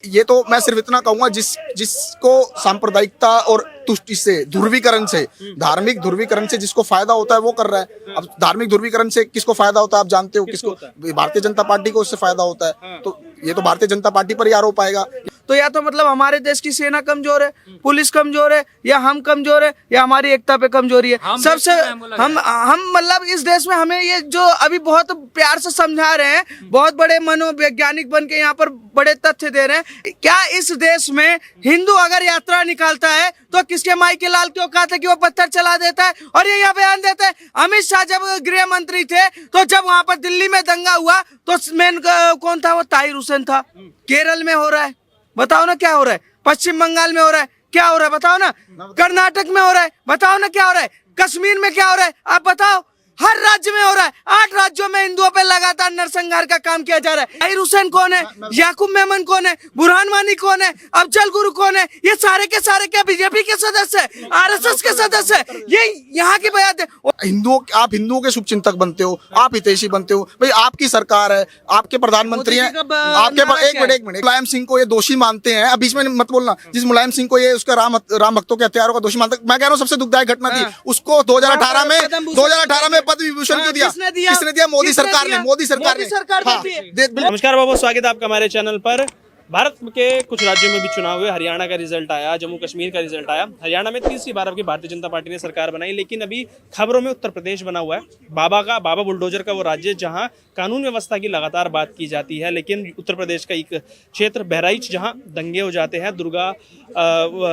ये तो मैं सिर्फ इतना कहूंगा जिसको सांप्रदायिकता और तुष्टि से, ध्रुवीकरण से, धार्मिक ध्रुवीकरण से जिसको फायदा होता है वो कर रहा है। अब धार्मिक ध्रुवीकरण से किसको फायदा होता है आप जानते हो, किसको? भारतीय जनता पार्टी को उससे फायदा होता है। तो ये तो भारतीय जनता पार्टी पर ही आरोप आएगा। तो या तो मतलब हमारे देश की सेना कमजोर है, पुलिस कमजोर है, या हम कमजोर है, या हमारी एकता पे कमजोरी है। सबसे हम मतलब इस देश में हमें ये जो अभी बहुत प्यार से समझा रहे हैं, बहुत बड़े मनोवैज्ञानिक बन के यहाँ पर बड़े तथ्य दे रहे हैं। क्या इस देश में हिंदू अगर यात्रा निकालता है तो किसके माई के लाल क्यों कहते हैं कि वो पत्थर चला देता है? और ये यहाँ बयान देते हैं। अमित शाह जब गृह मंत्री थे तो जब वहां पर दिल्ली में दंगा हुआ तो मेन कौन था? वो ताहिर हुसैन था। केरल में हो रहा है, बताओ ना क्या हो रहा है? पश्चिम बंगाल में हो रहा है, क्या हो रहा है बताओ ना? कर्नाटक में हो रहा है, बताओ ना क्या हो रहा है? कश्मीर में क्या हो रहा है आप बताओ? हर राज्य में हो रहा है। 8 राज्यों में हिंदुओं पे लगातार नरसंहार का काम किया जा रहा है। ताहिर हुसैन कौन है? याकूब मेमन कौन है? बुरहान वानी कौन है? अफजल गुरु कौन है? ये सारे के सारे क्या बीजेपी के सदस्य है? आरएसएस के सदस्य है? ये यहाँ की बयान है। आप हिंदुओं के शुभचिंतक बनते हो, आप हितैषी बनते हो। भाई आपकी सरकार है, आपके प्रधानमंत्री हैं, आपके एक मिनट मुलायम सिंह को ये दोषी मानते हैं। अब बीच में मत बोलना। जिस मुलायम सिंह को ये उसका राम भक्तों के हत्यारों का दोषी मानते, मैं कह रहा हूँ सबसे दुखदायक घटना थी उसको 2018 में पद्म विभूषण क्यों दिया? किसने दिया? मोदी सरकार ने। नमस्कार बाबू, स्वागत है आपका हमारे चैनल पर। भारत के कुछ राज्यों में भी चुनाव हुए। हरियाणा का रिजल्ट आया, जम्मू कश्मीर का रिजल्ट आया। हरियाणा में तीसरी बार आपकी भारतीय जनता पार्टी ने सरकार बनाई, लेकिन अभी खबरों में उत्तर प्रदेश बना हुआ है। बाबा बुलडोजर का वो राज्य जहां कानून व्यवस्था की लगातार बात की जाती है, लेकिन उत्तर प्रदेश का एक क्षेत्र बहराइच जहां दंगे हो जाते हैं। दुर्गा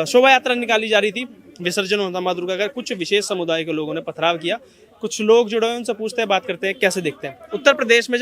शोभा यात्रा निकाली जा रही थी, विसर्जन होता माँ दुर्गा का। कुछ विशेष समुदाय के लोगों ने पथराव किया। कुछ लोग जुड़े हैं, उनसे पूछते हैं, बात करते हैं, कैसे देखते हैं। उत्तर प्रदेश में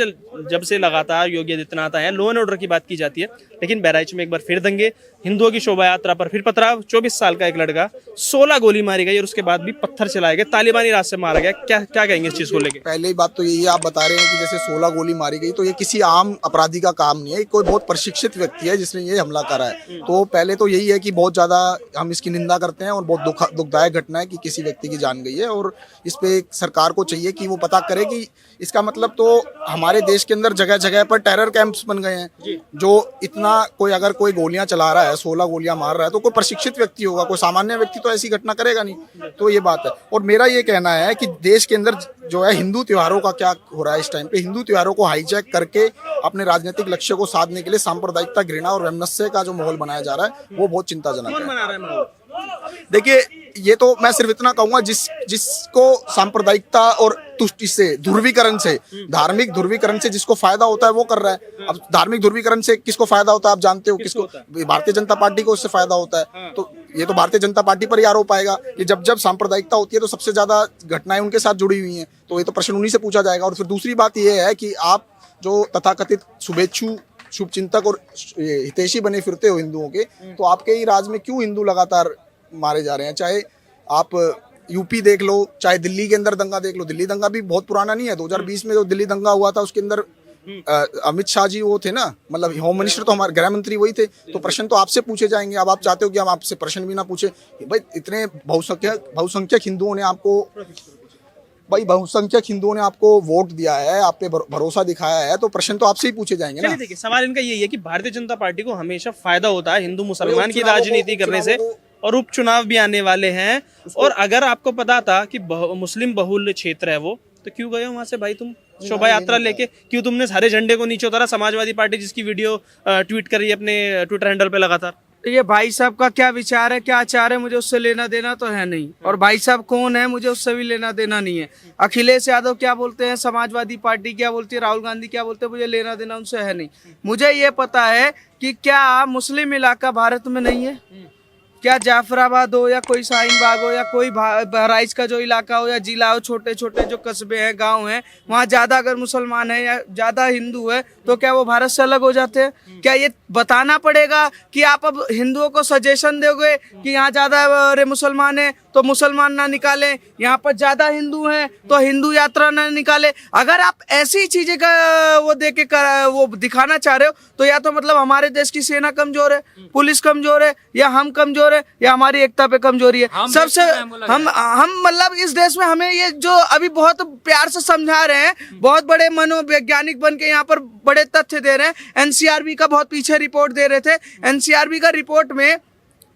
जब से लगातार योगी आदित्यनाथ आए हैं, लॉ एंड ऑर्डर की बात की जाती है, लेकिन बहराइच में एक बार फिर दंगे, हिंदुओं की शोभा यात्रा पर फिर पथराव। 24 साल का एक लड़का, 16 गोली मारी गई और उसके बाद भी पत्थर चलाए गए, तालिबानी राज से मारा गया। क्या कहेंगे इस चीज को लेकर? पहली बात तो यही है, आप बता रहे हैं कि जैसे 16 गोली मारी गई, तो ये किसी आम अपराधी का काम नहीं है। कोई बहुत प्रशिक्षित व्यक्ति है जिसने ये हमला करा है। तो पहले तो यही है कि बहुत ज्यादा हम इसकी निंदा करते हैं और बहुत दुखदायक घटना है कि किसी व्यक्ति की जान गई है। और इस पे सरकार को चाहिए कि वो पता करे कि इसका मतलब तो हमारे देश के अंदर जगह जगह पर टेरर कैंप्स बन गए हैं। जो इतना अगर कोई गोलियां चला रहा है, 16 गोलियां मार रहा है, तो कोई प्रशिक्षित व्यक्ति होगा, कोई सामान्य व्यक्ति तो ऐसी घटना करेगा नहीं। तो ये बात है। और मेरा ये कहना है कि देश के अंदर जो है हिंदू त्योहारों का क्या हो रहा है इस टाइम पे, हिंदू त्योहारों को हाईजैक करके अपने राजनीतिक लक्ष्य को साधने के लिए सांप्रदायिकता, घृणा और वैमनस्य का जो माहौल बनाया जा रहा है वो बहुत चिंताजनक है। देखिए, ये तो मैं सिर्फ इतना कहूंगा जिसको सांप्रदायिकता और तुष्टि से, ध्रुवीकरण से, धार्मिक ध्रुवीकरण से जिसको फायदा होता है वो कर रहा है। अब धार्मिक ध्रुवीकरण से किसको फायदा होता है आप जानते हो, किसको? भारतीय जनता पार्टी को उससे फायदा होता है। तो ये तो भारतीय जनता पार्टी पर ही आरोप आएगा कि जब सांप्रदायिकता होती है तो सबसे ज्यादा घटनाएं उनके साथ जुड़ी हुई हैं। तो ये तो प्रश्न उन्हीं से पूछा जाएगा। और फिर दूसरी बात ये है कि आप जो तथाकथित शुभेच्छु, शुभचिंतक और हितैषी बने फिरते हो हिंदुओं के, तो आपके ही राज्य में क्यों हिंदू लगातार मारे जा रहे हैं? चाहे आप यूपी देख लो, चाहे दिल्ली के अंदर दंगा देख लो। दिल्ली दंगा भी बहुत पुराना नहीं है। 2020 में जो दिल्ली दंगा हुआ था उसके अंदर अमित शाह जी वो थे ना, मतलब होम मिनिस्टर, तो हमारे गृह मंत्री वही थे। तो प्रश्न तो आपसे पूछे जाएंगे। अब आप चाहते हो कि हम आपसे प्रश्न भी ना पूछे? भाई इतने बहुसंख्यक हिंदुओं ने आपको वोट दिया है, आप पे भरोसा दिखाया है, तो प्रश्न तो आपसे ही पूछे जाएंगे ना। देखिए, सवाल इनका यही है कि भारतीय जनता पार्टी को हमेशा फायदा होता है हिंदू मुसलमान की राजनीति करने से, और उपचुनाव भी आने वाले हैं। और अगर आपको पता था कि मुस्लिम बहुल क्षेत्र है वो, तो क्यों गए वहां से भाई तुम शोभा यात्रा लेके? क्यों तुमने हरे झंडे को नीचे उतारा? समाजवादी पार्टी जिसकी वीडियो ट्वीट कर रही है अपने ट्विटर हैंडल पे लगातार। ये भाई साहब का क्या विचार है, क्या आचार है, मुझे उससे लेना देना तो है नहीं। और भाई साहब कौन है, मुझे उससे भी लेना देना नहीं है। अखिलेश यादव क्या बोलते हैं, समाजवादी पार्टी क्या बोलती है, राहुल गांधी क्या बोलते हैं, मुझे लेना देना उनसे है नहीं। मुझे ये पता है कि क्या मुस्लिम इलाका भारत में नहीं है? क्या जाफराबाद हो या कोई शाहीन बाग हो या कोई बहराइच का जो इलाका हो या जिला हो, छोटे छोटे जो कस्बे हैं, गांव हैं, वहाँ ज्यादा अगर मुसलमान है या ज्यादा हिंदू है तो क्या वो भारत से अलग हो जाते हैं? क्या ये बताना पड़ेगा कि आप अब हिंदुओं को सजेशन दोगे कि यहाँ ज्यादा मुसलमान है तो मुसलमान ना निकाले, यहाँ पर ज्यादा हिंदू हैं तो हिंदू यात्रा ना निकाले? अगर आप ऐसी चीजें का वो देके वो दिखाना चाह रहे हो तो या तो मतलब हमारे देश की सेना कमजोर है, पुलिस कमजोर है, या हम कमजोर है, या हमारी एकता पे कमजोरी है। सबसे हम मतलब इस देश में हमें ये जो अभी बहुत प्यार से समझा रहे हैं, बहुत बड़े मनोवैज्ञानिक बन के यहाँ पर बड़े तथ्य दे रहे हैं। एनसीआरबी का बहुत पीछे रिपोर्ट दे रहे थे। एनसीआरबी का रिपोर्ट में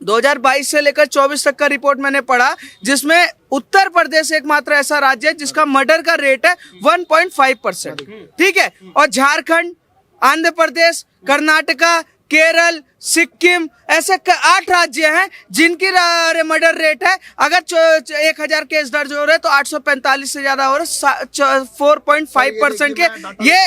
2022 से लेकर 24 तक का रिपोर्ट मैंने पढ़ा, जिसमें उत्तर प्रदेश एकमात्र ऐसा राज्य है जिसका मर्डर का रेट है 1.5%। ठीक है, और झारखंड, आंध्र प्रदेश, कर्नाटका, केरल, सिक्किम, ऐसे 8 राज्य हैं जिनकी मर्डर रेट है, अगर 1000 केस दर्ज हो रहे तो 845 से ज्यादा हो रहे, 4.5% के। ये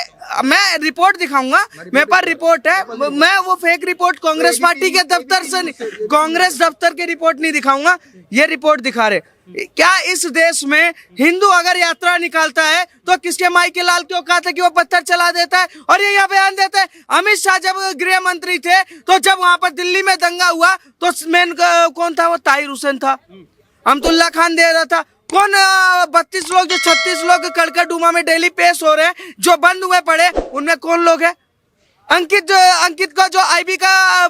मैं रिपोर्ट दिखाऊंगा, मेरे पास रिपोर्ट है। मैं वो फेक रिपोर्ट कांग्रेस पार्टी के दफ्तर से, कांग्रेस दफ्तर की रिपोर्ट नहीं दिखाऊंगा, ये रिपोर्ट दिखा रहे। क्या इस देश में हिंदू अगर यात्रा निकालता है तो किसके माई के लाल की औकात है कि वो पत्थर चला देता है? और ये बयान देता है। अमित शाह जब गृह मंत्री थे तो जब वहां पर दिल्ली में दंगा हुआ तो मेन कौन था? वो ताहिर हुसैन था, अमतुल्ला खान दे रहा था। कौन 32 लोग जो 36 लोग कड़कड़डूमा में डेली पेश हो रहे हैं, जो बंद हुए पड़े, उनमें कौन लोग हैं? अंकित का जो आईबी का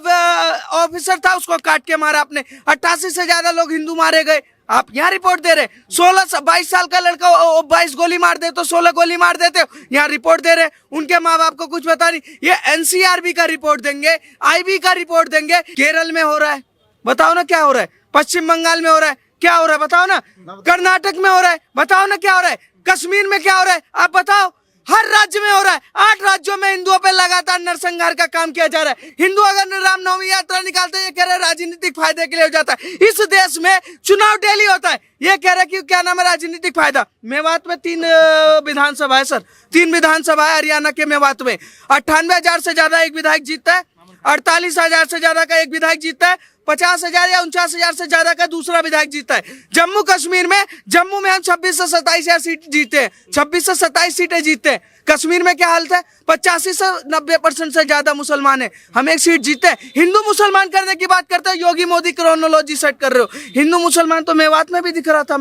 ऑफिसर था, उसको काट के मारा आपने। 88 से ज्यादा लोग हिंदू मारे गए। आप यहाँ रिपोर्ट दे रहे। 22 साल का लड़का 22 गोली मार दे तो 16 गोली मार देते हो, यहाँ रिपोर्ट दे रहे। उनके माँ बाप को कुछ पता नहीं। ये एनसीआरबी का रिपोर्ट देंगे, आईबी का रिपोर्ट देंगे। केरल में हो रहा है, बताओ ना क्या हो रहा है? पश्चिम बंगाल में हो रहा है, क्या हो रहा है बताओ ना? कर्नाटक में हो रहा है, बताओ ना क्या हो रहा है? कश्मीर में क्या हो रहा है, आप बताओ? हर राज्य में हो रहा है। 8 राज्यों में हिंदुओं पे लगातार नरसंहार का काम किया जा रहा है। हिंदू अगर रामनवमी यात्रा निकालते हैं, ये कह रहे हैं राजनीतिक फायदे के लिए हो जाता है। इस देश में चुनाव डेली होता है, ये कह रहे हैं कि क्या नाम है, राजनीतिक फायदा। मेवात में 3 विधानसभा है सर, 3 विधानसभा है हरियाणा के मेवात में। 98,000 से ज्यादा एक विधायक जीतता है, 48,000 से ज्यादा का एक विधायक जीतता है, 50,000 या 49,000 से ज्यादा का दूसरा विधायक जीता है। जम्मू कश्मीर में, जम्मू में हम 26 से 27,000 सीट जीते हैं, 26 से 27 सीटें जीते हैं। कश्मीर में क्या हालत है? 85 से 90% से ज्यादा मुसलमान है, हम 1 सीट जीते हैं। हिंदू मुसलमान करने की बात करते हैं, योगी मोदी क्रोनोलॉजी सेट कर रहे हो। हिंदू मुसलमान तो मेवात में भी दिख रहा था।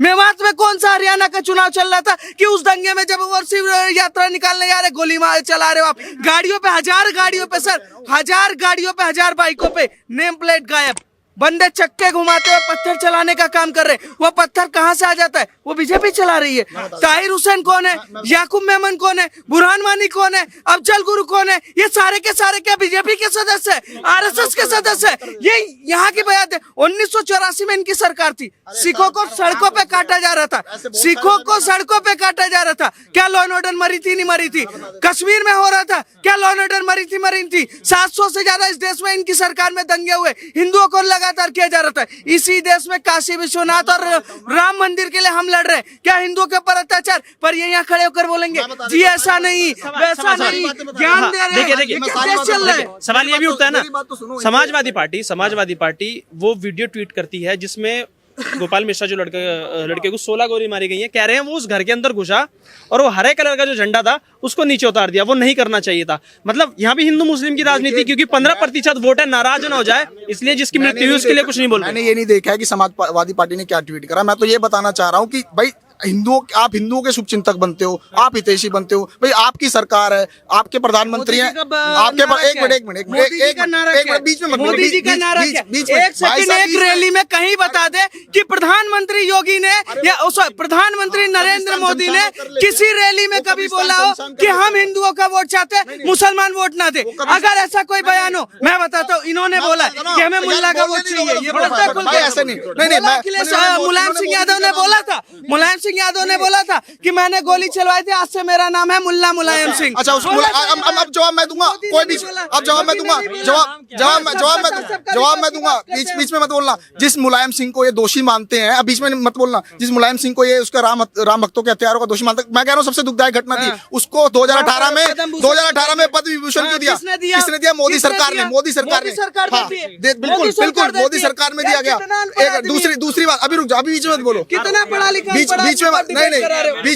मेवात में कौन सा हरियाणा का चुनाव चल रहा था कि उस दंगे में जब वो शिव यात्रा निकालने जा रहे, गोली मार चला रहे हो आप। गाड़ियों पे, 1000 गाड़ियों पे सर, 1000 गाड़ियों पे, 1000 बाइकों पे नेम प्लेट गायब, बंदे चक्के घुमाते हुए पत्थर चलाने का काम कर रहे हैं। वो पत्थर कहाँ से आ जाता है? वो बीजेपी चला रही है। ताहिर हुसैन कौन है? याकूब मेमन कौन है? बुरहान वानी कौन है? अफजल गुरु कौन है? ये सारे के सारे क्या बीजेपी के सदस्य है? आरएसएस के सदस्य है? ये यहाँ की बयान है। 1984 में इनकी सरकार थी, सिखों को सड़कों पे काटा जा रहा था, सिखों को सड़कों पे काटा जा रहा था। क्या लॉ एंड ऑर्डर मरी थी? नहीं मरी थी। कश्मीर में हो रहा था, क्या लॉ एंड ऑर्डर मरी थी? मरी थी। 700 से ज्यादा इस देश में इनकी सरकार में दंगे हुए, हिंदुओं को लगातार किया जा रहा था। इसी देश में काशी विश्वनाथ और राम मंदिर के लिए हम लड़ रहे हैं, क्या हिंदुओं के ऊपर अत्याचार? पर ये यहाँ खड़े होकर बोलेंगे जी ऐसा नहीं वैसा नहीं, ज्ञान दे रहे हैं। देखिए चल रहा है। सवाल ये भी उठता है ना, समाजवादी पार्टी वो वीडियो ट्वीट करती है जिसमें गोपाल मिश्रा जो लड़के को 16 गोली मारी गई है। कह रहे हैं वो उस घर के अंदर घुसा और वो हरे कलर का जो झंडा था उसको नीचे उतार दिया, वो नहीं करना चाहिए था। मतलब यहाँ भी हिंदू मुस्लिम की राजनीति, क्योंकि 15% वोट है, नाराज ना हो जाए इसलिए जिसकी मृत्यु हुई उसके लिए कुछ नहीं बोल रहे। मैंने ये नहीं देखा है कि समाजवादी पार्टी ने क्या ट्वीट करा। मैं तो ये बताना चाह रहा हूँ कि भाई आप हिंदुओं के शुभचिंतक बनते हो, आप हितैषी बनते हो। भाई आपकी सरकार है, आपके प्रधानमंत्री हैं, आपके एक मिनट बीच में मोदी जी का नारा क्या? एक सेकंड, एक रैली में कहीं बता दे कि प्रधानमंत्री योगी ने या प्रधानमंत्री नरेंद्र मोदी ने किसी रैली में कभी बोला हो कि हम हिंदुओं का वोट चाहते हैं, मुसलमान वोट ना दे। अगर ऐसा कोई बयान हो, मैं बताता हूँ, इन्होंने बोला कि हमें मुल्ला का वोट चाहिए। ये बोलता है ऐसे नहीं। मुलायम सिंह यादव ने बोला था, मुलायम सिंह यादव ने बोला था कि मैंने गोली चलवाई थी, आज से मेरा नाम है मुल्ला मुलायम सिंह। अच्छा, अब जवाब मैं दूंगा, कोई भी अब जवाब मैं दूंगा, जवाब मैं दूंगा। बीच में मत बोलना। जिस मुलायम सिंह को ये दोषी मानते हैं, अब बीच में मत बोलना, जिस मुलायम सिंह को ये उसका राम भक्तों के हत्यारों का दोषी मानते हैं, मैं कह रहा हूँ सबसे दुखदायक घटना थी उसको 2018 में पद्म विभूषण क्यों दिया? किसने दिया? मोदी सरकार ने। मोदी सरकार ने, बिल्कुल मोदी सरकार में दिया गया। दूसरी बात, अभी रुक जाओ, अभी बीच में मत बोलो, कितना पढ़ा लिखा, बीच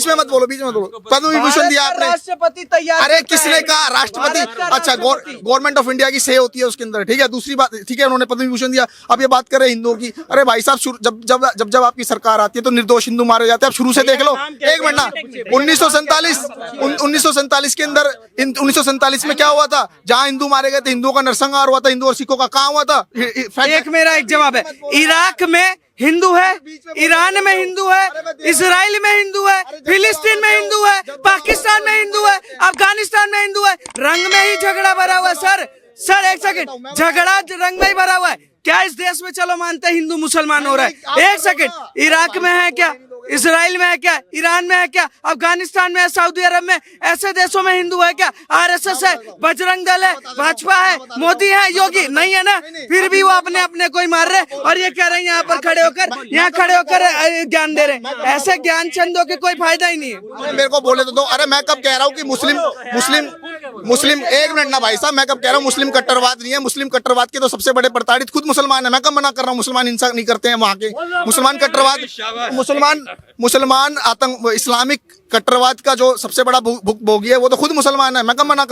में मत बोलो। पद्म विभूषण दिया आपने, राष्ट्रपति तैयार। अरे किसने कहा राष्ट्रपति? अच्छा, गवर्नमेंट ऑफ इंडिया की सही होती है उसके अंदर, ठीक है। दूसरी बात, ठीक है, उन्होंने पद्म विभूषण दिया। अब ये बात कर रहे हैं हिंदुओं की। अरे भाई साहब, जब आपकी सरकार आती है तो निर्दोष हिंदू मारे जाते हैं। आप शुरू से देख लो, एक मिनट ना। 1947 के अंदर, 1947 में क्या हुआ था? जहाँ हिंदू मारे गए थे, हिंदुओं का नरसंहार हुआ था, हिंदू और सिखों का कहाँ हुआ था? मेरा एक जवाब है, इराक में हिंदू है, ईरान में हिंदू है, इजराइल में हिंदू है, फिलिस्तीन में हिंदू है, पाकिस्तान में हिंदू है, अफगानिस्तान में हिंदू है। रंग में ही झगड़ा भरा हुआ है सर एक सेकंड, झगड़ा रंग में ही भरा हुआ है। क्या इस देश में चलो मानते हैं हिंदू मुसलमान हो रहा है? एक सेकंड, इराक में है क्या, इजराइल में है क्या, ईरान में है क्या, अफगानिस्तान में है, सऊदी अरब में, ऐसे देशों में हिंदू है क्या? आरएसएस है, बजरंग दल है, भाजपा है, मोदी है, योगी नहीं है ना? फिर भी वो अपने अपने को ही मार रहे और ये कह रहे हैं यहाँ पर खड़े होकर ज्ञान दे रहे हैं। ऐसे ज्ञान चंदों के कोई फायदा ही नहीं है। अरे मेरे को बोले तो दो। अरे मैं कब कह रहा हूँ कि मुस्लिम एक मिनट ना भाई साहब, मैं कब कह रहा हूँ मुस्लिम कट्टरवाद नहीं है। मुस्लिम कट्टरवाद के तो सबसे बड़े प्रताड़ित खुद मुसलमान है। मैं कब मना कर रहा हूँ मुसलमान हिंसा नहीं करते हैं वहाँ के? मुसलमान कट्टरवाद, मुसलमान आतंक इस्लामिक कट्टरवाद का जो सबसे बड़ा भुगभोगी है वो तो खुद मुसलमान है। मैं कब मना कर